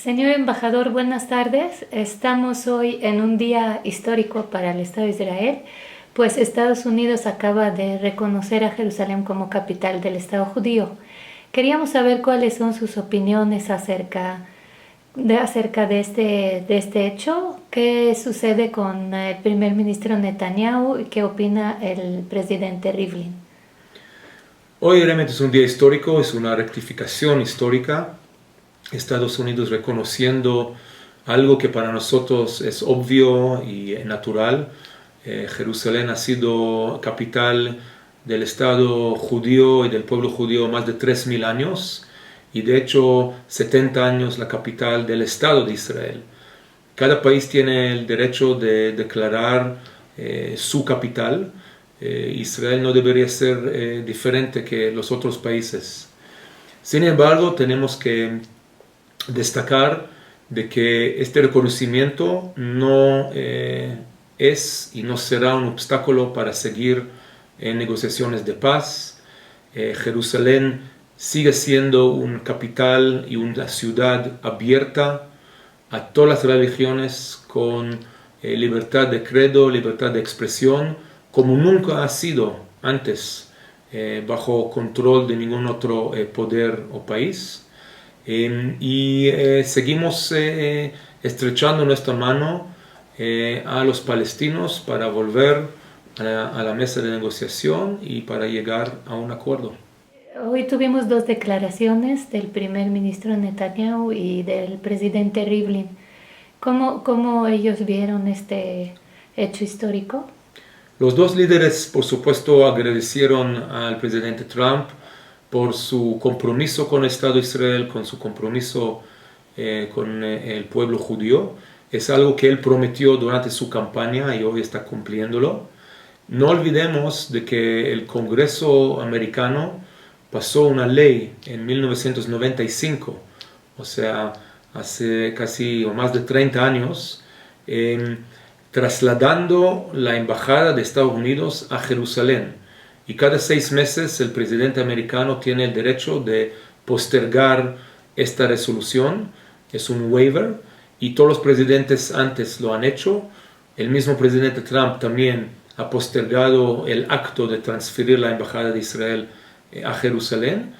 Señor embajador, buenas tardes. Estamos hoy en un día histórico para el Estado de Israel, pues Estados Unidos acaba de reconocer a Jerusalén como capital del Estado judío. Queríamos saber cuáles son sus opiniones acerca de este hecho, qué sucede con el primer ministro Netanyahu y qué opina el presidente Rivlin. Hoy realmente es un día histórico, es una rectificación histórica. Estados Unidos reconociendo algo que para nosotros es obvio y natural. Jerusalén ha sido capital del Estado judío y del pueblo judío más de 3.000 años y de hecho 70 años la capital del Estado de Israel. Cada país tiene el derecho de declarar su capital. Israel no debería ser diferente que los otros países. Sin embargo, tenemos que destacar de que este reconocimiento no es y no será un obstáculo para seguir en negociaciones de paz. Jerusalén sigue siendo una capital y una ciudad abierta a todas las religiones con libertad de credo, libertad de expresión, como nunca ha sido antes, bajo control de ningún otro poder o país. Seguimos estrechando nuestra mano a los palestinos para volver a la mesa de negociación y para llegar a un acuerdo. Hoy tuvimos dos declaraciones del primer ministro Netanyahu y del presidente Rivlin. ¿Cómo ellos vieron este hecho histórico? Los dos líderes, por supuesto, agradecieron al presidente Trump por su compromiso con el Estado de Israel, con su compromiso con el pueblo judío. Es algo que él prometió durante su campaña y hoy está cumpliéndolo. No olvidemos de que el Congreso americano pasó una ley en 1995, o sea, hace casi o más de 30 años, trasladando la embajada de Estados Unidos a Jerusalén. Y cada 6 meses el presidente americano tiene el derecho de postergar esta resolución. Es un waiver y todos los presidentes antes lo han hecho. El mismo presidente Trump también ha postergado el acto de transferir la embajada de Israel a Jerusalén.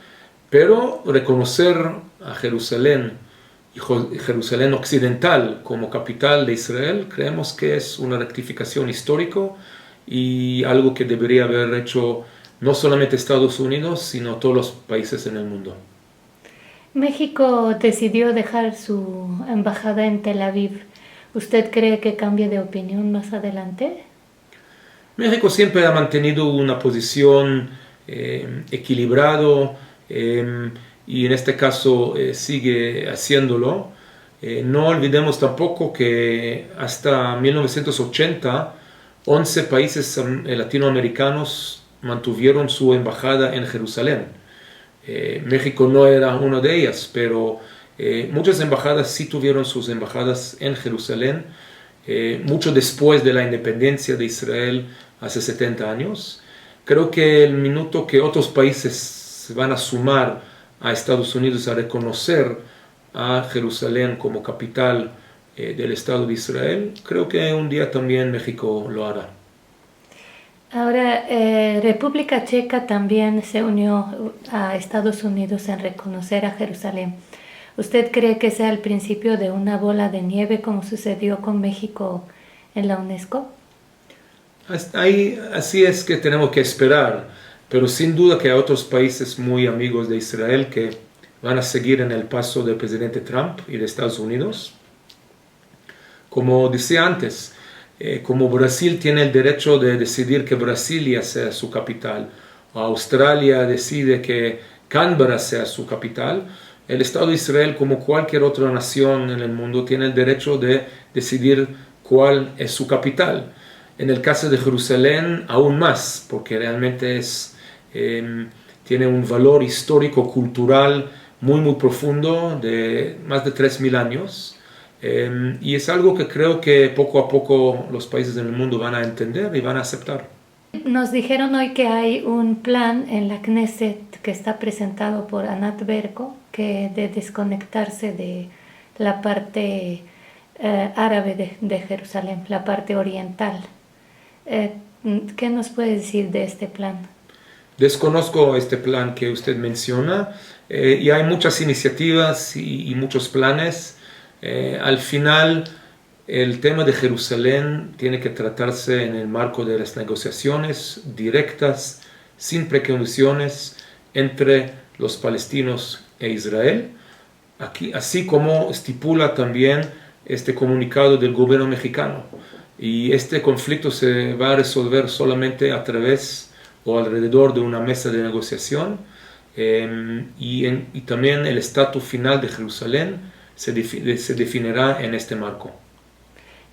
Pero reconocer a Jerusalén y Jerusalén occidental como capital de Israel, creemos que es una rectificación histórica y algo que debería haber hecho no solamente Estados Unidos, sino todos los países en el mundo. México decidió dejar su embajada en Tel Aviv. ¿Usted cree que cambie de opinión más adelante? México siempre ha mantenido una posición equilibrado y en este caso sigue haciéndolo. No olvidemos tampoco que hasta 1980 11 países latinoamericanos mantuvieron su embajada en Jerusalén. México no era una de ellas, pero muchas embajadas sí tuvieron sus embajadas en Jerusalén, mucho después de la independencia de Israel hace 70 años. Creo que el minuto que otros países se van a sumar a Estados Unidos a reconocer a Jerusalén como capital del Estado de Israel, creo que un día también México lo hará. Ahora, República Checa también se unió a Estados Unidos en reconocer a Jerusalén. ¿Usted cree que sea el principio de una bola de nieve como sucedió con México en la UNESCO? Así es que tenemos que esperar, pero sin duda que hay otros países muy amigos de Israel que van a seguir en el paso del presidente Trump y de Estados Unidos. Como decía antes, como Brasil tiene el derecho de decidir que Brasilia sea su capital, o Australia decide que Canberra sea su capital, el Estado de Israel, como cualquier otra nación en el mundo, tiene el derecho de decidir cuál es su capital. En el caso de Jerusalén, aún más, porque realmente tiene un valor histórico, cultural muy profundo de más de 3.000 años. Y es algo que creo que poco a poco los países del mundo van a entender y van a aceptar. Nos dijeron hoy que hay un plan en la Knesset que está presentado por Anat Berko, que de desconectarse la parte árabe de Jerusalén, la parte oriental. ¿Qué nos puede decir de este plan? Desconozco este plan que usted menciona y hay muchas iniciativas y muchos planes. Al final, el tema de Jerusalén tiene que tratarse en el marco de las negociaciones directas, sin precondiciones, entre los palestinos e Israel, aquí, así como estipula también este comunicado del gobierno mexicano. Y este conflicto se va a resolver solamente a través o alrededor de una mesa de negociación y también el estatus final de Jerusalén se definirá en este marco.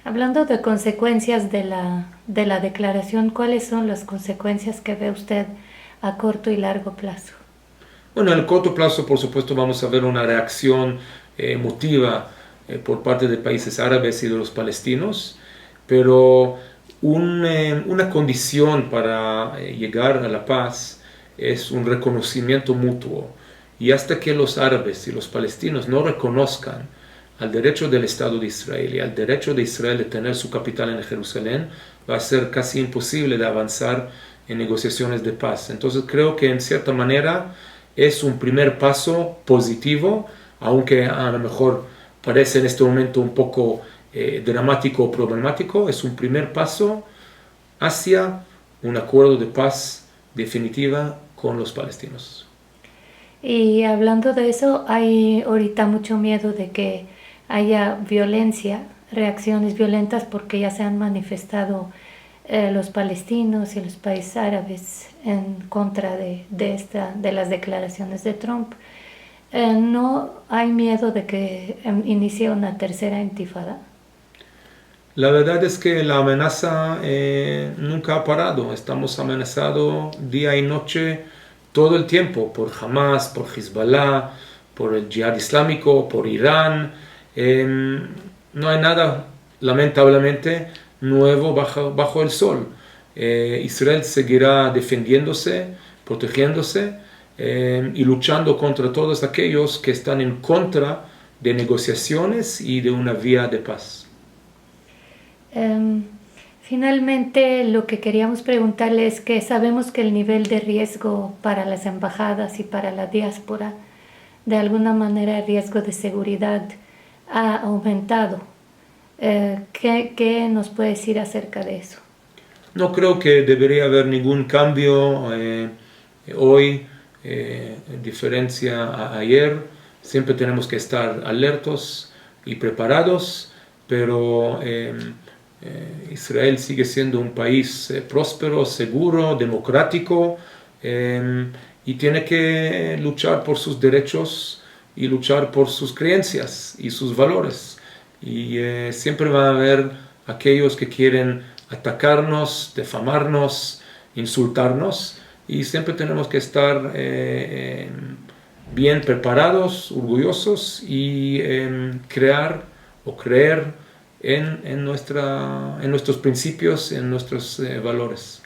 Hablando de consecuencias de la declaración, ¿cuáles son las consecuencias que ve usted a corto y largo plazo? Bueno, en el corto plazo, por supuesto, vamos a ver una reacción emotiva por parte de países árabes y de los palestinos, pero una condición para llegar a la paz es un reconocimiento mutuo. Y hasta que los árabes y los palestinos no reconozcan al derecho del Estado de Israel y al derecho de Israel de tener su capital en Jerusalén, va a ser casi imposible de avanzar en negociaciones de paz. Entonces creo que en cierta manera es un primer paso positivo, aunque a lo mejor parece en este momento un poco dramático o problemático. Es un primer paso hacia un acuerdo de paz definitiva con los palestinos. Y hablando de eso, hay ahorita mucho miedo de que haya violencia, reacciones violentas, porque ya se han manifestado los palestinos y los países árabes en contra de las declaraciones de Trump. ¿No hay miedo de que inicie una tercera intifada? La verdad es que la amenaza nunca ha parado. Estamos amenazados día y noche todo el tiempo por Hamas, por Hezbollah, por el Yihad Islámico, por Irán. No hay nada, lamentablemente, nuevo bajo el sol. Israel seguirá defendiéndose, protegiéndose y luchando contra todos aquellos que están en contra de negociaciones y de una vía de paz. Finalmente, lo que queríamos preguntarle es que sabemos que el nivel de riesgo para las embajadas y para la diáspora, de alguna manera el riesgo de seguridad ha aumentado. ¿Qué nos puede decir acerca de eso? No creo que debería haber ningún cambio hoy, en diferencia a ayer. Siempre tenemos que estar alertos y preparados, pero Israel sigue siendo un país próspero, seguro, democrático y tiene que luchar por sus derechos y luchar por sus creencias y sus valores. Y siempre va a haber aquellos que quieren atacarnos, difamarnos, insultarnos, y siempre tenemos que estar bien preparados, orgullosos y creer en nuestros principios, en nuestros valores.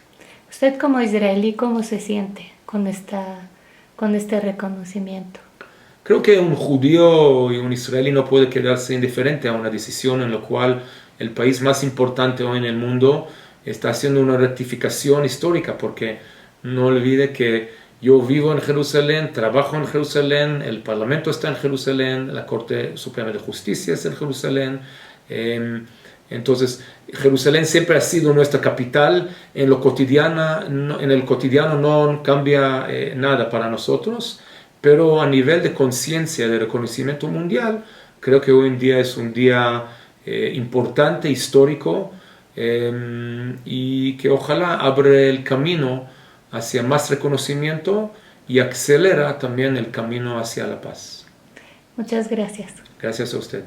Usted como israelí, ¿cómo se siente con este reconocimiento? Creo que un judío y un israelí no puede quedarse indiferente a una decisión en la cual el país más importante hoy en el mundo está haciendo una rectificación histórica, porque no olvide que yo vivo en Jerusalén, trabajo en Jerusalén, el Parlamento está en Jerusalén, la Corte Suprema de Justicia está en Jerusalén. Entonces, Jerusalén siempre ha sido nuestra capital. En el cotidiano no cambia nada para nosotros, pero a nivel de conciencia, de reconocimiento mundial, creo que hoy en día es un día importante, histórico, y que ojalá abre el camino hacia más reconocimiento y acelera también el camino hacia la paz. Muchas gracias. Gracias a usted.